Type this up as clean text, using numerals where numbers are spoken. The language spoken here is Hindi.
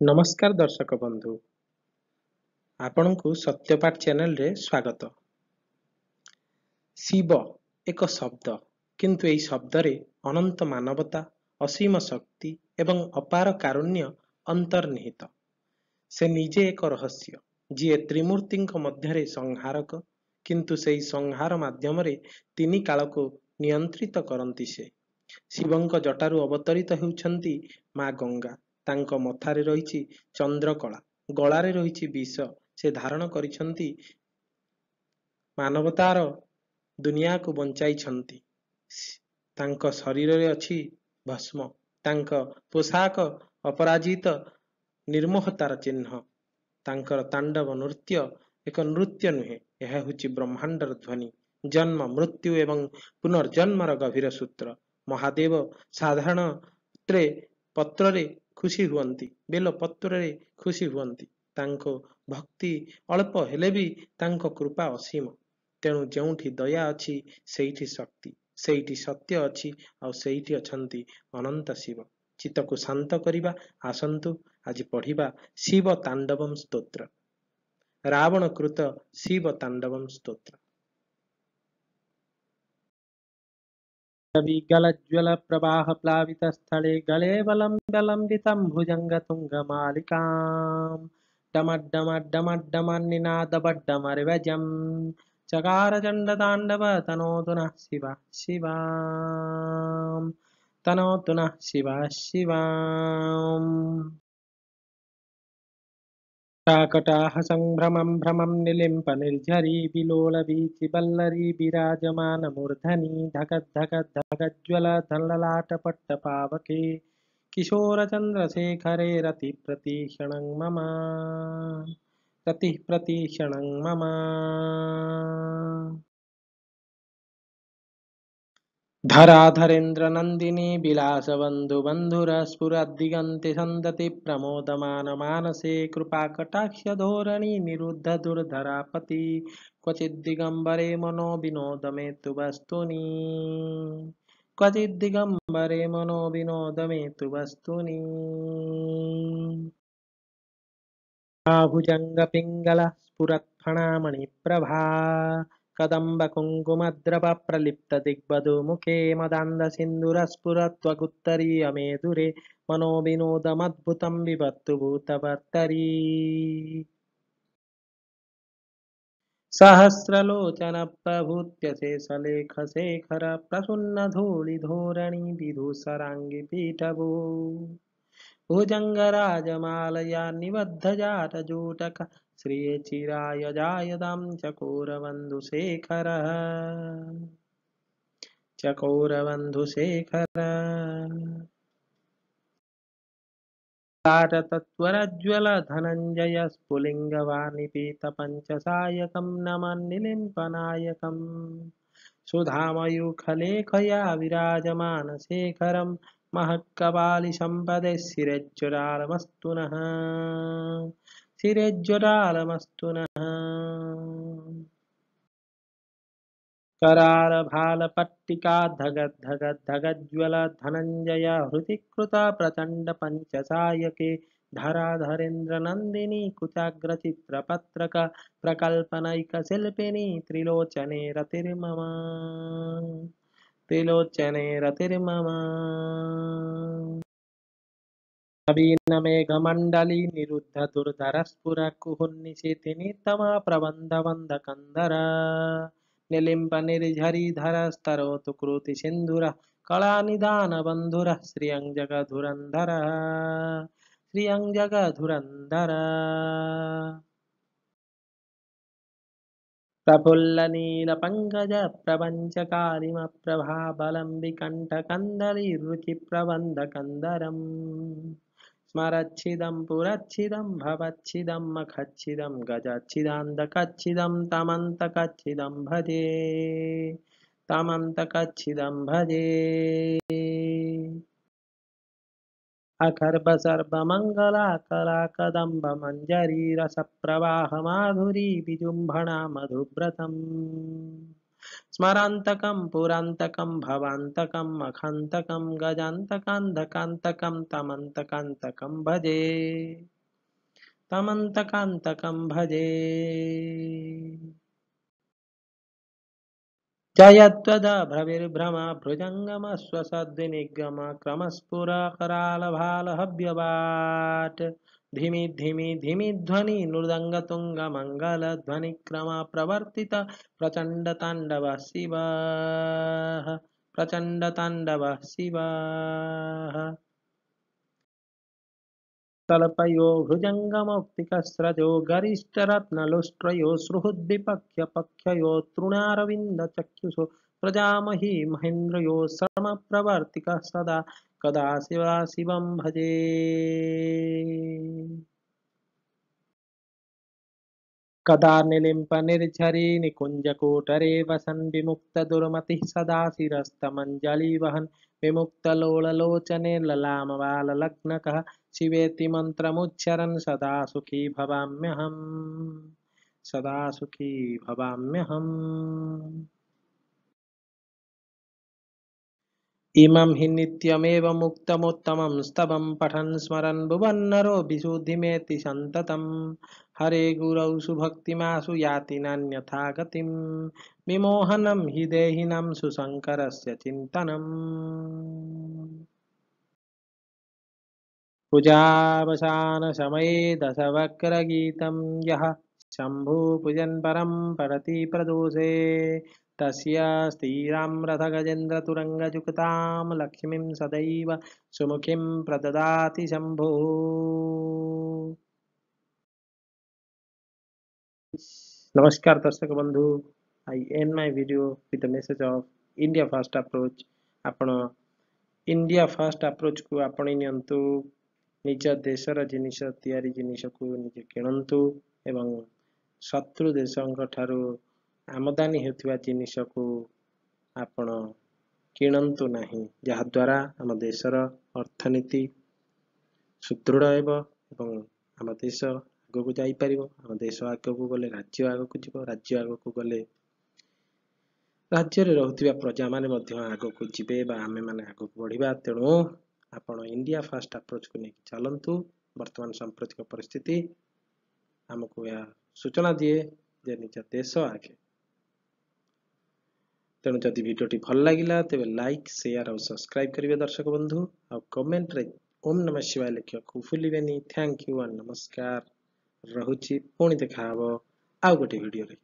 नमस्कार दर्शक बंधु आपण को सत्यपाठ चैनल रे स्वागत। शिव एक शब्द किंतु एई शब्द रे अनंत मानवता असीम शक्ति एवं अपार कारुण्य अंतर्निहित। से निजे एक रहस्य जी त्रिमूर्ति मध्य संहारक किंतु सेई संहार माध्यम रे तीनी काल को नियंत्रित करती। से शिवंक जटारू अवतरित होउछंती माँ गंगा। तांको मथारे रहिछि चंद्रकला, गलारे रहिछि विष। से धारण करिछंती मानवतार दुनिया को बंचाइछंती। तांको शरीर रे अछि भस्म, तांको पोशाक अपराजित निर्मोहतार चिन्ह। तांकर तांडव नृत्य एक नृत्य नुहे, यह होछि ब्रह्मांडर ध्वनि। जन्म मृत्यु एवं पुनर्जन्मर गभीर सूत्र। महादेव साधारण पत्रे खुशी हुअंती, बेल पत्रे खुशी हुअंती। तांको भक्ति अल्प हेले भी तांको कृपा असीम। तेणु जोंठी दया अछि सेठी शक्ति, सेठी सत्य अछि और सेठी अछंती अनंत शिव। चित्त को शांत करिबा आसंतु आज पढ़िबा शिव तांडवम स्तोत्र। रावण कृत शिव तांडवम स्तोत्र। विगलज्वल प्रवाह प्लावित स्थले गले बलं बलंबितं भुजंग तुंग मालिकां डमड्डमड्डमड्डमन्निनादबड्डमर्वजं चकार चण्डताण्डव तनोतु नः शिवा शिवां तनोतु नः शिवा शिवां। काकटाह संभ्रमं भ्रमं निलिम्प निर्झरी विलोलवीचि वल्लरी विराजमान मूर्धनि धगज्ज्वल धललाटपट्टपावके किशोरचन्द्रशेखरे रतिप्रतीक्षणं मम रतिः प्रतीक्षणं मम। धराधरेन्द्र नंदिनी विलासबंधु बंधुर स्फुरद्दिगंते संदति प्रमोदमान मानसे कृपाकटाक्ष धोरणी निरुद्ध दुर्धरापति क्वचिद्दिगंबरे मनो विनोद मे तु वस्तुनि क्वचिद्दिगंबरे मनो विनोद मे तु वस्तुनि। भुजंग पिंगल स्फुरत्फणामणिप्रभा कदम्ब कुङ्कुमद्रव प्रलिप्त दिग्वधू मुखे मदान्ध सिन्दूरस्फुरत्वगुत्तरीय मेदुरे मनो विनोदमद्भुतं विभत्तु भूतभर्तरी। सहस्रलोचन प्रभूत्य शेषलेख शेखर प्रसुन्न धूलि धोरणी विधूसराङ्गि पीठभू भुजंगराजमालया निबद्धजाटजूटक श्रियचिराय जायतां चकोरबन्धुशेखरः चकोरबन्धुशेखर। तारतत्वरज्ज्वल धनञ्जय स्फुलिङ्गवानिपीतपञ्चसायकं नमन्निलिम्पनायकं सुधामयूखलेखया विराजमानशेखरं महत्कपालिसम्पदे शिरेज्ज्वलालमस्तु नः शिरेज्ज्वलालमस्तु नः। करालभालपट्टिका धगज्ज्वल धनञ्जय हृतिकृत प्रचण्ड पञ्चसायके धराधरेन्द्र नन्दिनी कुचाग्रचित्रपत्रक प्रकल्पनैकशिल्पिनी त्रिलोचने रतिर्मम त्रिलोचने रतिर्मम। नवीनमेघमण्डली निरुद्ध दुर्धर स्फुर कुहुन्निशिथिनि तमा प्रबन्धवन्धकन्धर निलिम्प निर्झरीधर स्तरोतु कृति सिन्धुर कलानिदान बन्धुर श्रियं जगधुरन्धर। प्रफुल्ल नील पंकज प्रपंच कालिम प्रभा बलं विकंठ कंदली रुचि प्रबंध कंदरम स्मरच्छिदं पुरच्छिदं भवच्छिदं मखच्छिदं गजच्छिदान्धकच्छिदं तमन्तकच्छिदं भजे तमन्तकच्छिदं भजे। अखर्ब सर्वमंगला कला कदम्ब मंजरी रस प्रवाह माधुरी विजुम्भणा मधुव्रतम् स्मरान्तकं पुरान्तकं भवान्तकं मखान्तकं गजान्तकान्धकान्तकं तमन्तकान्तकं भजे तमन्तकान्तकं भजे। जयत्वदा भ्रविर्भ्रम भुजङ्गमश्वसद्विनिगम क्रमस्फुरकरालभालहव्यवाट् धिमि धिमि धिमि ध्वनि नृदङ्गतुङ्ग मङ्गलध्वनिक्रम प्रवर्तित प्रचण्डताण्डव शिवः प्रचण्डताण्डव शिवः। तल्पयो भुजङ्गमौक्तिकस्रजो गरिष्ठरत्नलुष्ट्रयो सुहृद्विपक्ष्य पक्ष्ययो तृणारविन्दचक्षुषो प्रजामहि महेन्द्रयो श्रमप्रवर्तिकः सदा कदा शिवा शिवं भजे। कदा निलिम्पनिर्झरी निकुञ्जकोटरे वसन् विमुक्तदुर्मतिः सदा शिरस्तमञ्जलिवहन् विमुक्तलोललोचने ललामबाललग्नकः शिवेति मन्त्रमुच्चरन् सदा सुखी भवाम्यहम् सदा सुखी भवाम्यहम्। इमं हि नित्यमेव मुक्तमुत्तमं स्तवं पठन् स्मरन् भुवन्नरो विशुद्धिमेति सन्ततं हरे गुरौ सुभक्तिमाशु याति नान्यथा गतिं विमोहनं हि देहिनां सुशङ्करस्य चिन्तनम्। पूजावसानसमये दशवक्त्रगीतं यः शम्भु पूजन् परं पठति प्रदोषे तस्य स्थिरां रथगजेन्द्रतुरङ्गयुक्तां लक्ष्मीं सदैव सुमुखीं प्रददाति शम्भुः। नमस्कार दर्शक बंधु, I and my video with the message of India fast approach. आपण इंडिया फास्ट अप्रोच को आपणी नियंतु, निज देशर जिनिस तैयारी जिनिस को निजे किणंतु एवं शत्रु देशों ठारू आमदानी होतिबा जिनिस को आपण किणंतु नहीं, जहा द्वारा आम देशर अर्थनीति सुदृढ़ एवं आम देश आग को जाई परिबो। आम देश आग को गले राज्य आग को जीव, राज्य आग को गले राज्य रे रहउथिबा प्रजा माने मध्य आग को जीवे बा आमे माने आग को बढ़िबा। तेणु आपण इंडिया फास्ट अप्रोच को नहीं चलंतु। वर्तमान सांप्रतिक परिस्थिति हमको यह सूचना दिए जे निज देश आगे। तेणु जदि भिडियोटी भल लगिला तेबे लाइक शेयर और सब्सक्राइब करिवे दर्शक बंधु। और कमेंट रे ओम नमः शिवाय लिखिବାକୁ भूलिबेनी। थैंक यू और नमस्कार। रहुची पुणी देखा हबो आउ गोटे वीडियो रे।